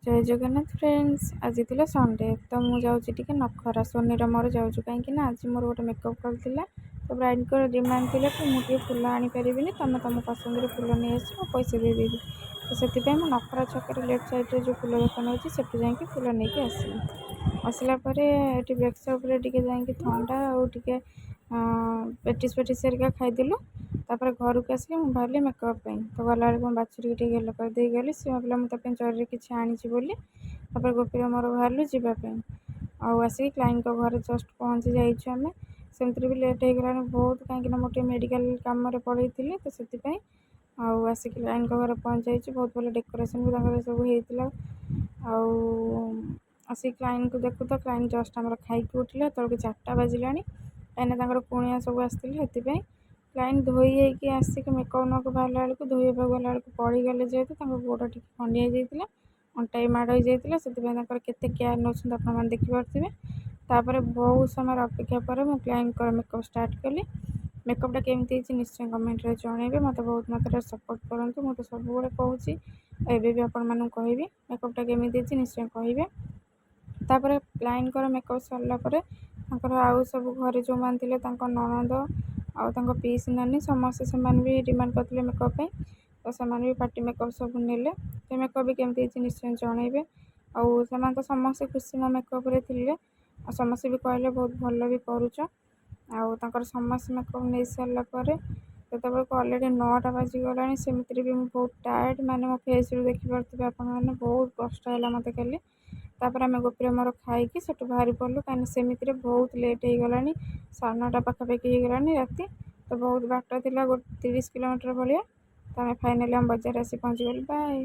जय जगन्नाथ फ्रेंड्स। आज थी संडे तो मुझे जाऊँगी टी नखरा सोनी मोर जाऊँ कहीं आज मोर गोटे मेकअप कल थी। तो ब्राइड को डिमांड थी कि मुझे फुल आनीपरि तुम तुम पसंद फुल नहीं आस पैसा देदेवी। तो से नखरा छक लेफ्ट साइड जो फुल दुकान अच्छी से जाकि फुल नहीं आसली। आसला ब्रेकसप जा थंडा और पेटिस पेटिस हेरिका खाईदेलु। तापर घर को आसिक मुझे बाहर मेकअप तो गला बाछुरी गेल करदे गली सी भाविला मुझे जरूरी किसी आनी बोली। गोपी मोर बाहर जावाई आसिक क्लाइंट घर जस्ट पहुँची जाइए। सेमती भी लेट हो गला बहुत कहीं मोटे मेडिकल कम पड़े थी। तो से आसिक क्लाइंट घर पहुँच जाइए। बहुत भल डेकोरेशन भी सब होता। आसिक क्लाइंट को देखु तो क्लाइंट जस्ट आम खाई उठिले तक 4टा बाजिला कहीं कुणिया सब आसते। क्लाइंट धोई होगी आसिक मेकअप नक बाहर बेलू धोइबा गला पड़गले जेहतु गोड़ टी खंडिया जाता अंटा माड़ हो जाता से केते केयर नौ आप देखिपे। तापर बहुत समय अपेक्षा पर मुझे क्लाइंट मेकअप स्टार्ट कली। मेकअपटा केमती निश्चय कमेंट रे जनइबे। मत बहुत मात्रा सपोर्ट करूँ। मुझे सब कहूँ एबे भी आपण मानू कहबी मेकअपटा केमती निश्चय कहे। तापर क्लाइंट मेकअप सरला आउ सब घर जो मान थे ननद आउ पीस नानी समस्ते से भी डिमांड करते मेकअप। तो से भी पार्टी मेकअप सब नेले। तो मेकअप भी केमती निश्चय जनइबे। आउ तो समस्ते खुशी मो मेकअप रे थिले। समस्ते भी कहले बहुत भल भी करुच। आउ समस्त मेकअप नहीं सारापर जो अलरेडी 9टा बाजिगला सेमती भी मुझे बहुत टायर्ड माने मो फेस रू देखिपे आपने बहुत कष्ट है मत कल। तापर आम गोपी मोर खाई बाहरी पड़ू कहीं सेमती बहुत लेट हो गला 9:30 पाखापाखि हो गला राति। तो बहुत बाट थी 30 किलोमीटर भाया। तो आम फाइनाली आम बजार आसी पहुँचीगलु। बाय।